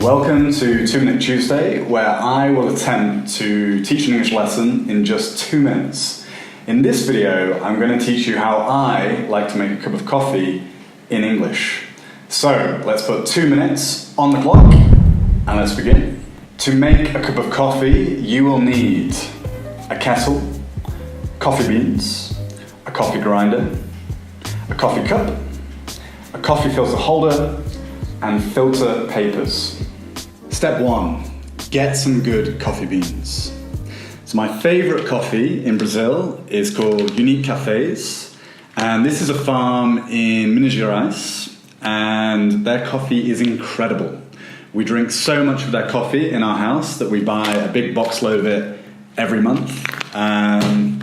Welcome to 2 Minute Tuesday, where I will attempt to teach an English lesson in just 2 minutes. In this video, I'm going to teach you how I like to make a cup of coffee in English. So, let's put 2 minutes on the clock, and let's begin. To make a cup of coffee, you will need a kettle, coffee beans, a coffee grinder, a coffee cup, a coffee filter holder, and filter papers. Step 1, get some good coffee beans. So my favorite coffee in Brazil is called Unique Cafés, and this is a farm in Minas Gerais, and their coffee is incredible. We drink so much of their coffee in our house that we buy a big box load of it every month. And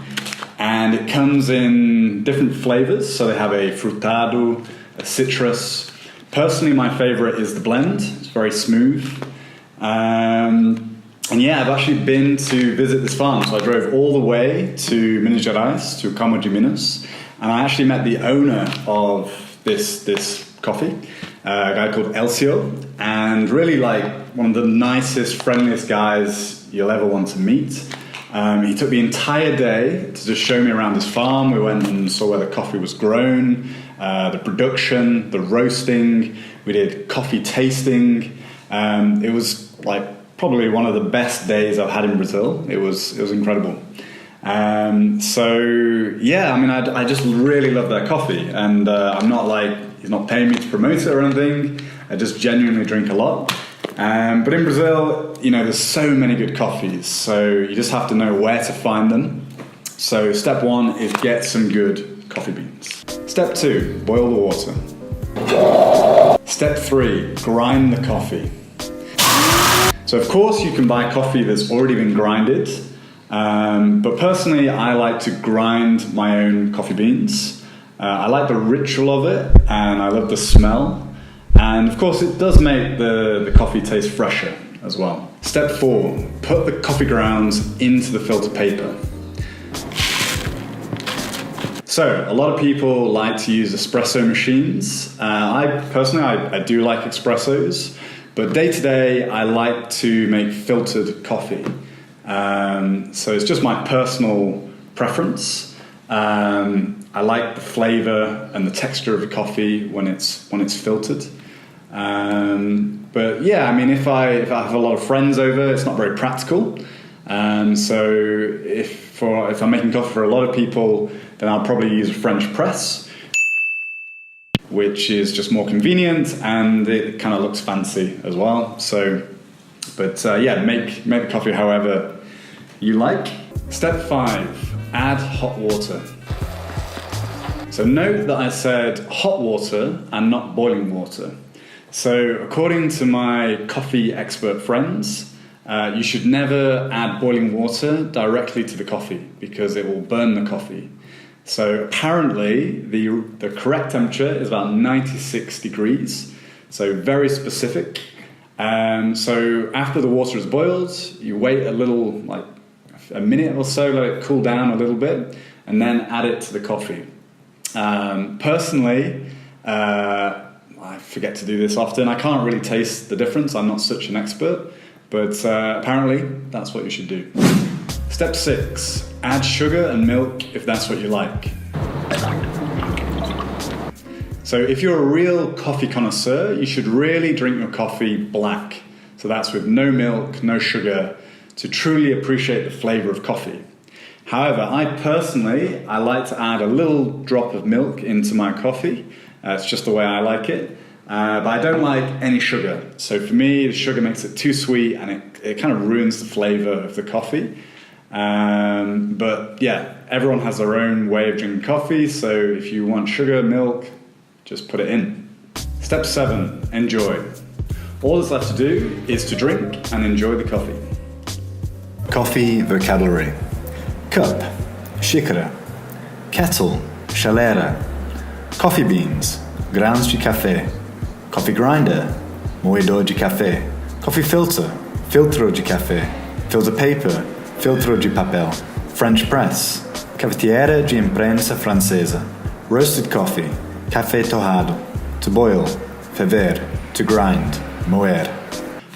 it comes in different flavors, so they have a frutado, a citrus. Personally, my favorite is the blend. It's very smooth. And yeah, I've actually been to visit this farm. So I drove all the way to Minas Gerais, to Campo de Minas, and I actually met the owner of this coffee, a guy called Elcio, and really like one of the nicest, friendliest guys you'll ever want to meet. He took the entire day to just show me around his farm. We went and saw where the coffee was grown, the production, the roasting. We did coffee tasting. It was like probably one of the best days I've had in Brazil. It was incredible. So yeah, I mean, I just really love their coffee, and I'm not like, he's not paying me to promote it or anything. I just genuinely drink a lot. But in Brazil, you know, there's so many good coffees, so you just have to know where to find them. So step 1 is get some good coffee beans. Step 2, boil the water. Step 3, grind the coffee. So of course you can buy coffee that's already been grinded, but personally I like to grind my own coffee beans. I like the ritual of it, and I love the smell. And of course it does make the coffee taste fresher as well. Step 4, put the coffee grounds into the filter paper. So a lot of people like to use espresso machines. I do like espressos, but day to day I like to make filtered coffee. So it's just my personal preference. I like the flavor and the texture of the coffee when it's filtered. But yeah, I mean, if I have a lot of friends over, it's not very practical. So if I'm making coffee for a lot of people, then I'll probably use a French press, which is just more convenient, and it kind of looks fancy as well. So, but yeah, make the coffee however you like. Step 5, add hot water. So note that I said hot water and not boiling water. So according to my coffee expert friends, you should never add boiling water directly to the coffee because it will burn the coffee. So apparently the correct temperature is about 96 degrees, so very specific. So after the water is boiled, you wait a little, like a minute or so, let it cool down a little bit, and then add it to the coffee. Personally, I forget to do this often. I can't really taste the difference. I'm not such an expert, but apparently that's what you should do. Step 6, add sugar and milk if that's what you like. So if you're a real coffee connoisseur, you should really drink your coffee black. So that's with no milk, no sugar, to truly appreciate the flavor of coffee. However, I like to add a little drop of milk into my coffee. It's just the way I like it. But I don't like any sugar. So for me, the sugar makes it too sweet, and it kind of ruins the flavor of the coffee. But yeah, everyone has their own way of drinking coffee. So if you want sugar, milk, just put it in. Step 7, enjoy. All that's left to do is to drink and enjoy the coffee. Coffee vocabulary. Cup, xícara. Kettle, chaleira. Coffee beans, grãos de café. Coffee grinder, moedor de café. Coffee filter, filtro de café. Filter paper, filtro de papel. French press, CAFETEIRA de IMPRENSA FRANCESA. Roasted coffee, café torrado. To boil, ferver. To grind, moer.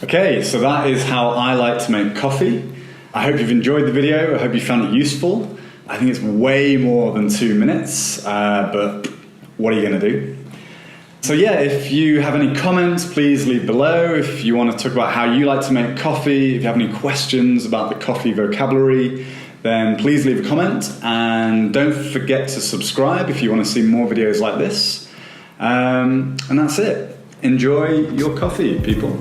Okay, so that is how I like to make coffee. I hope you've enjoyed the video. I hope you found it useful. I think it's way more than 2 minutes, but what are you going to do? So yeah, if you have any comments, please leave below. If you want to talk about how you like to make coffee, if you have any questions about the coffee vocabulary, then please leave a comment. And don't forget to subscribe if you want to see more videos like this. And that's it. Enjoy your coffee, people.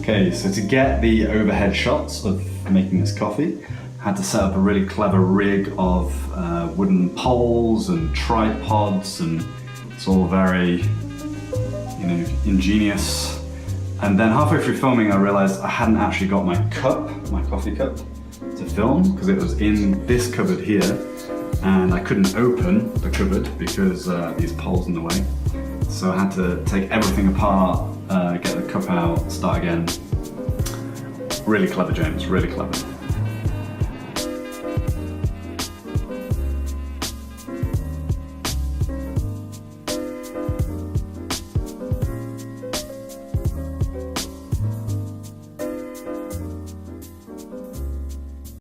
Okay, so to get the overhead shots of making this coffee, I had to set up a really clever rig of wooden poles and tripods, and it's all very, ingenious. And then halfway through filming, I realized I hadn't actually got my coffee cup, to film, because it was in this cupboard here, and I couldn't open the cupboard because these poles in the way. So I had to take everything apart, get the cup out, start again. Really clever, James, really clever.